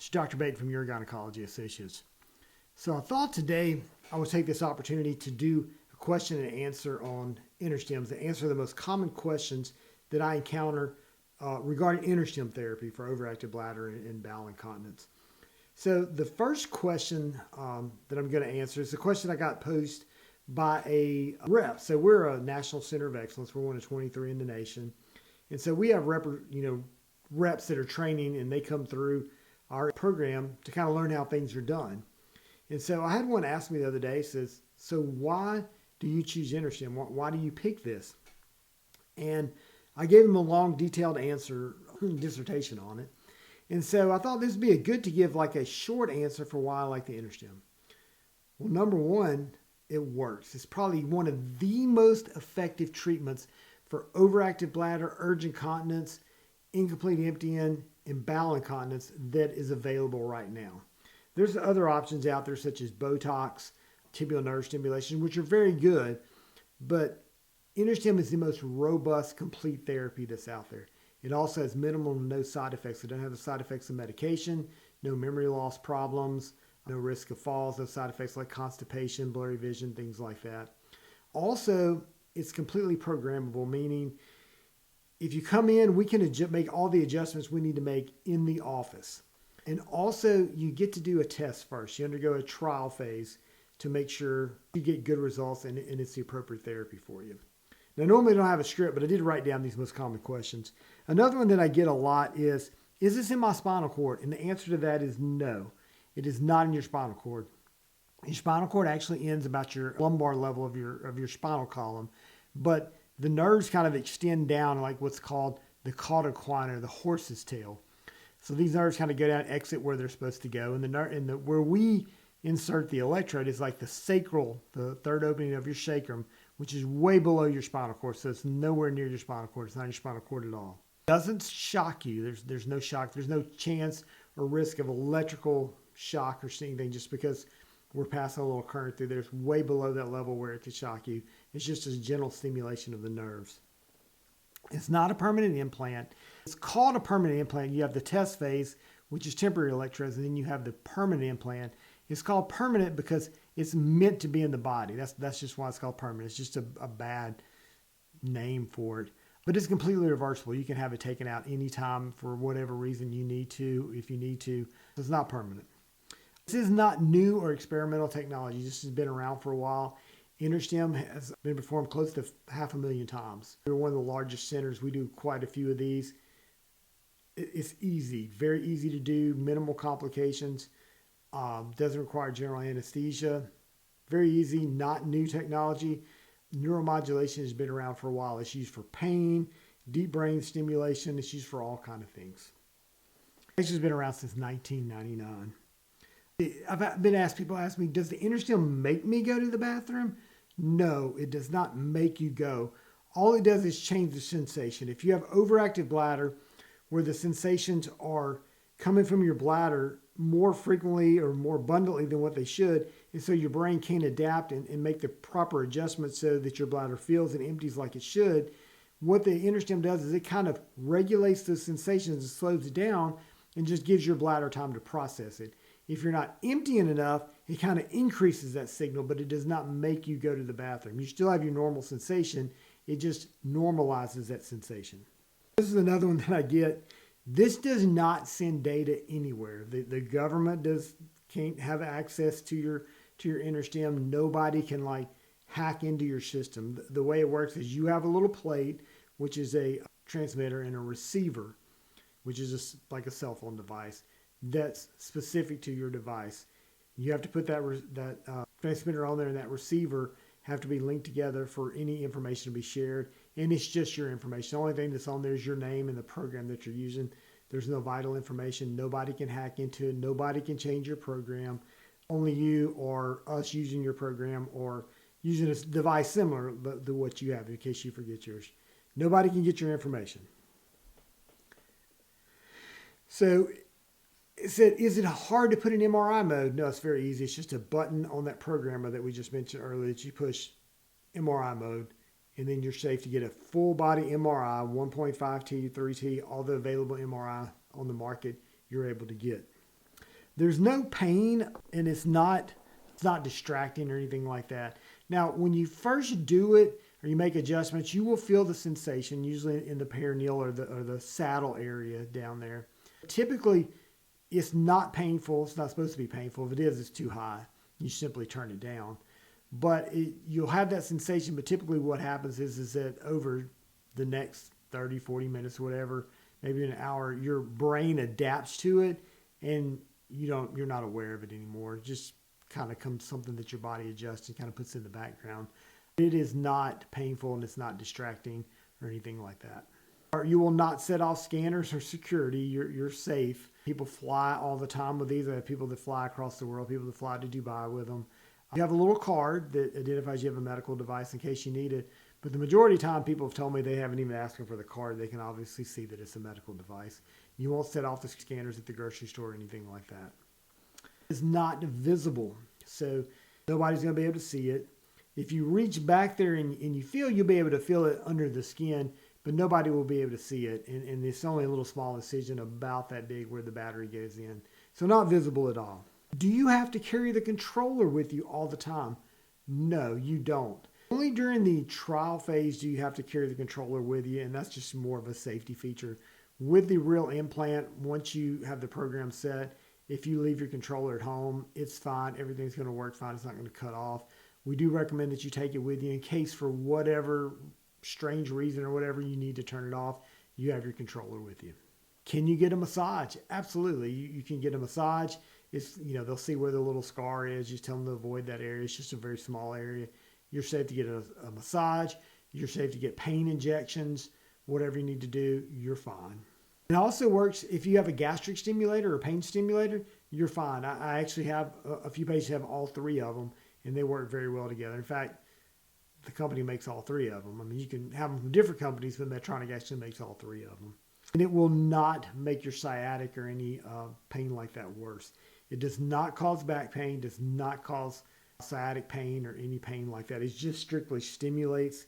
It's Dr. Baten from Urogynecology Associates. So I thought today I would take this opportunity to do a question and answer on InterStims, to answer the most common questions that I encounter regarding InterStim therapy for overactive bladder and bowel incontinence. So the first question that I'm going to answer is a question I got posed by a rep. So we're a National Center of Excellence. We're one of 23 in the nation. And so we have reps that are training, and they come through our program to kind of learn how things are done. And so I had one ask me the other day, says, so why do you choose InterStim? Why do you pick this? And I gave him a long, detailed answer, dissertation on it. And so I thought this would be good to give like a short answer for why I like the InterStim. Well, number one, it works. It's probably one of the most effective treatments for overactive bladder, urgent incontinence, incomplete emptying, and bowel incontinence that is available right now. There's other options out there such as Botox, tibial nerve stimulation, which are very good, but InterStim is the most robust, complete therapy that's out there. It also has minimal to no side effects. It doesn't have the side effects of medication, no memory loss problems, no risk of falls, no side effects like constipation, blurry vision, things like that. Also, it's completely programmable, meaning if you come in, we can make all the adjustments we need to make in the office. And also, you get to do a test first. You undergo a trial phase to make sure you get good results and it's the appropriate therapy for you. Now, normally I don't have a script, but I did write down these most common questions. Another one that I get a lot is this in my spinal cord? And the answer to that is no. It is not in your spinal cord. Your spinal cord actually ends about your lumbar level of your spinal column, but the nerves kind of extend down like what's called the cauda equina, the horse's tail. So these nerves kind of go down, exit where they're supposed to go, and where we insert the electrode is like the sacral, the third opening of your sacrum, which is way below your spinal cord. So it's nowhere near your spinal cord. It's not your spinal cord at all. It doesn't shock you. There's no shock. There's no chance or risk of electrical shock or anything just because we're passing a little current through there. It's way below that level where it could shock you. It's just a gentle stimulation of the nerves. It's not a permanent implant. It's called a permanent implant. You have the test phase, which is temporary electrodes, and then you have the permanent implant. It's called permanent because it's meant to be in the body. That's just why it's called permanent. It's just a bad name for it. But it's completely reversible. You can have it taken out anytime for whatever reason you need to, if you need to. It's not permanent. This is not new or experimental technology. This has been around for a while. InterStim has been performed close to 500,000 times. We're one of the largest centers. We do quite a few of these. It's easy, very easy to do, minimal complications. Doesn't require general anesthesia. Very easy, not new technology. Neuromodulation has been around for a while. It's used for pain, deep brain stimulation. It's used for all kinds of things. It's just been around since 1999. I've been asked, people ask me, does the InterStim make me go to the bathroom? No, it does not make you go. All it does is change the sensation. If you have overactive bladder where the sensations are coming from your bladder more frequently or more abundantly than what they should, and so your brain can't adapt and make the proper adjustments so that your bladder feels and empties like it should, what the InterStim does is it kind of regulates those sensations and slows it down and just gives your bladder time to process it. If you're not emptying enough, it kind of increases that signal, but it does not make you go to the bathroom. You still have your normal sensation. It just normalizes that sensation. This is another one that I get. This does not send data anywhere. The government can't have access to your InterStim. Nobody can hack into your system. The way it works is you have a little plate, which is a transmitter, and a receiver, which is like a cell phone device that's specific to your device. You have to put that transmitter on there, and that receiver have to be linked together for any information to be shared. And it's just your information. The only thing that's on there is your name and the program that you're using. There's no vital information. Nobody can hack into it. Nobody can change your program. Only you or us using your program or using a device similar to what you have in case you forget yours. Nobody can get your information. So it said, is it hard to put in MRI mode? No, it's very easy. It's just a button on that programmer that we just mentioned earlier that you push MRI mode, and then you're safe to get a full body MRI, 1.5T, 3T, all the available MRI on the market you're able to get. There's no pain, and it's not distracting or anything like that. Now, when you first do it or you make adjustments, you will feel the sensation, usually in the perineal or the saddle area down there. Typically, it's not painful. It's not supposed to be painful. If it is, it's too high. You simply turn it down. But you'll have that sensation, but typically what happens is that over the next 30, 40 minutes, whatever, maybe an hour, your brain adapts to it, and you're not aware of it anymore. It just kind of comes something that your body adjusts and kind of puts in the background. It is not painful, and it's not distracting or anything like that. You will not set off scanners or security. You're safe. People fly all the time with these. I have people that fly across the world, people that fly to Dubai with them. You have a little card that identifies you have a medical device in case you need it. But the majority of the time, people have told me they haven't even asked them for the card. They can obviously see that it's a medical device. You won't set off the scanners at the grocery store or anything like that. It's not visible, so nobody's going to be able to see it. If you reach back there and you feel, you'll be able to feel it under the skin, but nobody will be able to see it. And it's only a little small incision about that big where the battery goes in. So not visible at all. Do you have to carry the controller with you all the time? No, you don't. Only during the trial phase do you have to carry the controller with you, and that's just more of a safety feature. With the real implant, once you have the program set, if you leave your controller at home, it's fine. Everything's going to work fine. It's not going to cut off. We do recommend that you take it with you in case for whatever strange reason or whatever you need to turn it off, you have your controller with you. Can you get a massage? Absolutely. You can get a massage. It's, they'll see where the little scar is. Just tell them to avoid that area. It's just a very small area. You're safe to get a massage. You're safe to get pain injections. Whatever you need to do, you're fine. It also works if you have a gastric stimulator or pain stimulator, you're fine. I actually have a few patients have all three of them, and they work very well together. In fact, the company makes all three of them. I mean, you can have them from different companies, but Medtronic actually makes all three of them. And it will not make your sciatic or any pain like that worse. It does not cause back pain, does not cause sciatic pain or any pain like that. It just strictly stimulates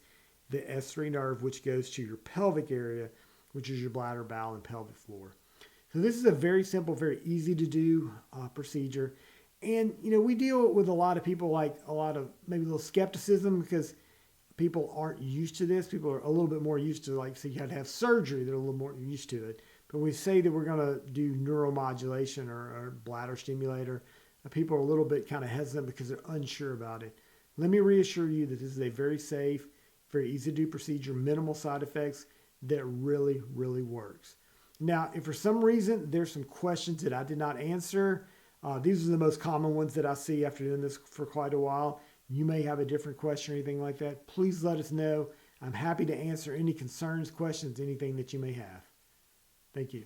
the S3 nerve, which goes to your pelvic area, which is your bladder, bowel, and pelvic floor. So this is a very simple, very easy to do procedure. And, we deal with a lot of people, like a lot of maybe a little skepticism because people aren't used to this. People are a little bit more used to, like, say you had to have surgery. They're a little more used to it. But we say that we're going to do neuromodulation or bladder stimulator. People are a little bit kind of hesitant because they're unsure about it. Let me reassure you that this is a very safe, very easy to do procedure, minimal side effects that really, really works. Now, if for some reason there's some questions that I did not answer, these are the most common ones that I see after doing this for quite a while. You may have a different question or anything like that. Please let us know. I'm happy to answer any concerns, questions, anything that you may have. Thank you.